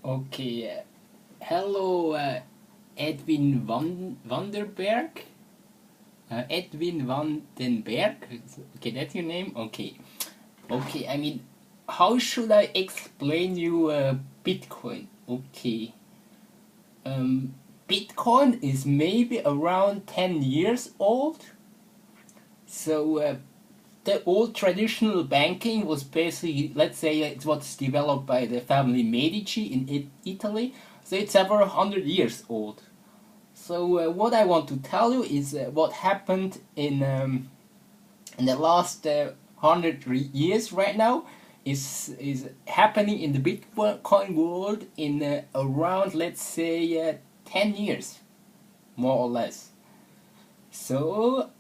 Okay, hello, Edwin Vanderberg. Edwin Vandenberg. Okay, that's your name. Okay, okay. I mean, how should I explain you Bitcoin? Okay, Bitcoin is maybe around 10 years old. So the old traditional banking was basically, let's say, it was developed by the family Medici in Italy. So it's several hundred years old. So what I want to tell you is what happened in the last 100 years right now is happening in the Bitcoin world in around, let's say, 10 years, more or less. So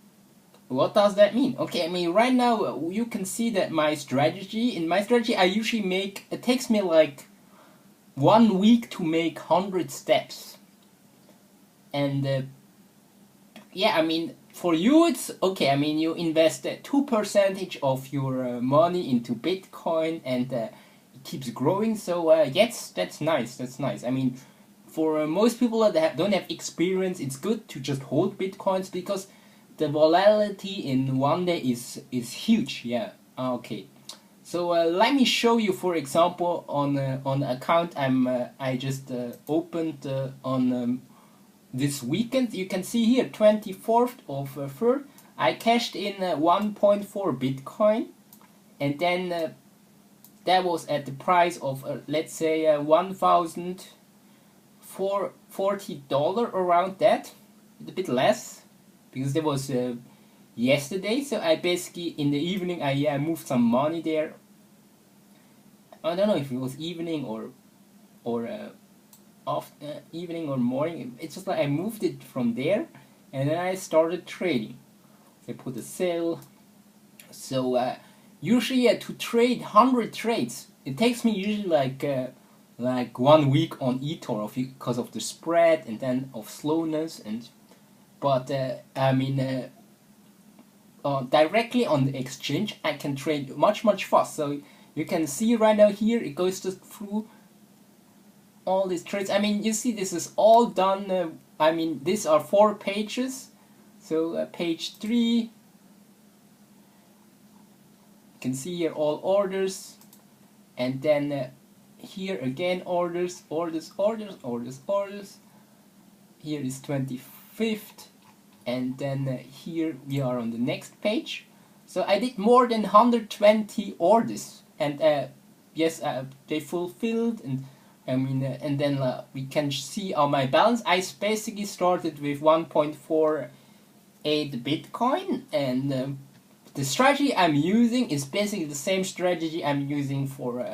what does that mean? Okay, I mean right now you can see that in my strategy I usually make, it takes me like 1 week to make 100 steps. And yeah, I mean for you it's okay. I mean you invest 2% of your money into Bitcoin, and it keeps growing. So yes, that's nice. That's nice. I mean, for most people that don't have experience, it's good to just hold Bitcoins because the volatility in one day is huge. Yeah. Okay. So let me show you, for example, on the account I just opened on this weekend. You can see here 24th of 3rd I cashed in 1.4 Bitcoin, and then that was at the price of let's say $1,040 around that, a bit less because that was yesterday. So I basically in the evening I moved some money there. I don't know if it was evening or evening or morning. It's just like I moved it from there, and then I started trading. So I put a sale. So usually to trade 100 trades, it takes me usually like 1 week on eToro because of the spread and then of slowness. And but I mean directly on the exchange I can trade much fast. So you can see right now here it goes just through all these trades. I mean, you see this is all done. I mean, these are 4 pages. So page 3, you can see here all orders, and then here again orders. Here is 25th, and then here we are on the next page. So I did more than 120 orders, and yes, they fulfilled. And I mean, and then we can see on my balance. I basically started with 1.48 Bitcoin, and the strategy I'm using is basically the same strategy I'm using for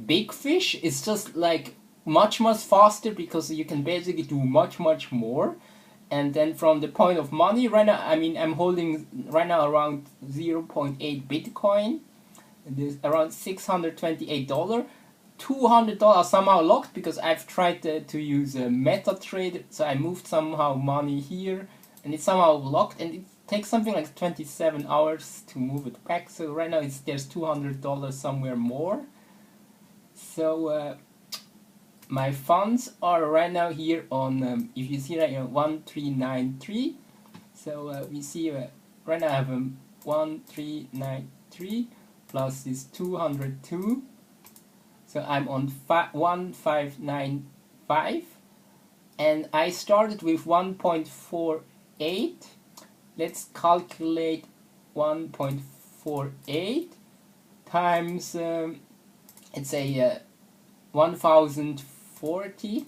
big fish. It's just like much faster because you can basically do much more. And then from the point of money right now, I mean, I'm holding right now around 0.8 Bitcoin. There's around $628. $200 somehow locked because I've tried to use a MetaTrader, so I moved somehow money here and it's somehow locked, and it takes something like 27 hours to move it back. So right now there's $200 somewhere more. So my funds are right now here on if you see right here 1393. So we see right now I have 1393 plus this 202. So I'm on 1595, and I started with 1.48. Let's calculate 1.48 times, let's say 1040.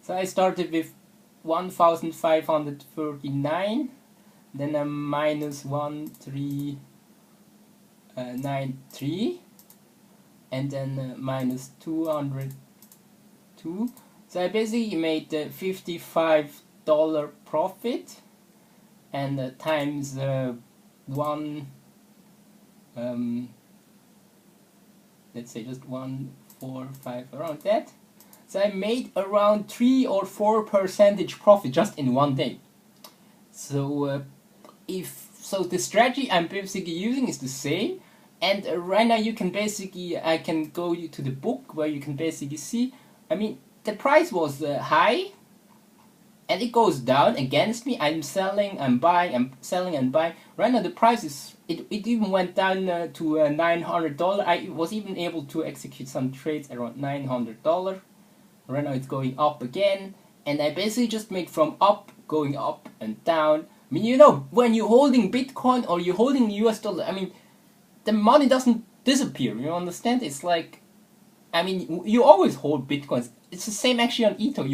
So I started with 1539, then a minus 1393. And then minus 202. So I basically made $55 profit, and times one, let's say just 145, around that. So I made around 3 or 4% profit just in one day. So the strategy I'm basically using is the same. And right now you can basically, I can go to the book where you can basically see, I mean, the price was high, and it goes down against me. I'm selling, I'm buying, I'm selling and buying. Right now the price is, it even went down to $900. I was even able to execute some trades around $900. Right now it's going up again, and I basically just make from up, going up and down. I mean, you know, when you're holding Bitcoin or you're holding US dollar, I mean, the money doesn't disappear, you understand? It's like, I mean, you always hold Bitcoins. It's the same actually on eToro.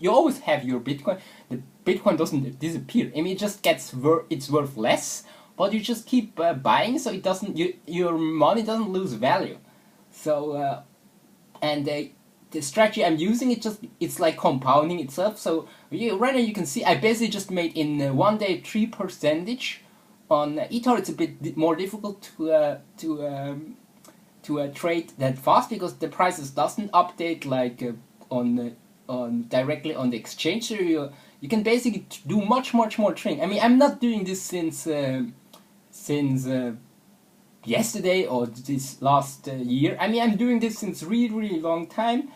You always have your Bitcoin. The Bitcoin doesn't disappear. I mean, it just gets it's worth less, but you just keep buying, so it doesn't, your money doesn't lose value. So and the strategy I'm using, it's like compounding itself. So right now you can see I basically just made in one day 3%. On eToro it's a bit more difficult to trade that fast because the prices doesn't update like on directly on the exchange. So you can basically do much more trading. I mean, I'm not doing this since yesterday or this last year. I mean, I'm doing this since really long time.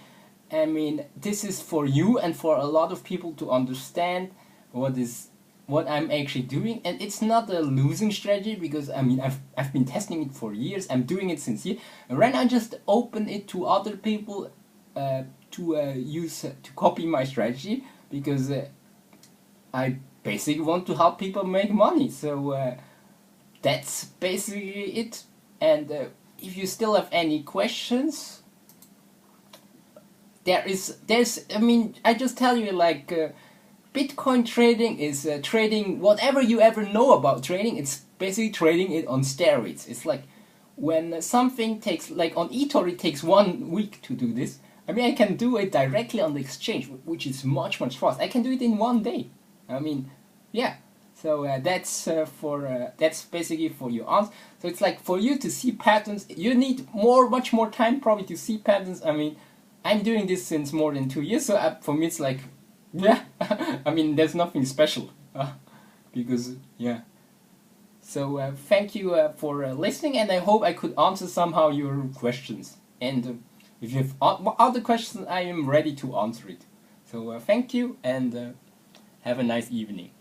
I mean, this is for you and for a lot of people to understand what I'm actually doing, and it's not a losing strategy because I mean I've been testing it for years. I'm doing it since years, and right now I just open it to other people to use to copy my strategy because I basically want to help people make money. So that's basically it. And if you still have any questions, there's I mean I just tell you like. Bitcoin trading is trading whatever you ever know about trading. It's basically trading it on steroids. It's like when something takes, like on eToro, it takes 1 week to do this. I mean, I can do it directly on the exchange, which is much fast. I can do it in 1 day. I mean, yeah. So that's basically for your answer. So it's like for you to see patterns, you need much more time probably to see patterns. I mean, I'm doing this since more than 2 years, so for me it's like. Yeah, I mean, there's nothing special because, yeah. So thank you for listening, and I hope I could answer somehow your questions. And if you have other questions, I am ready to answer it. So thank you, and have a nice evening.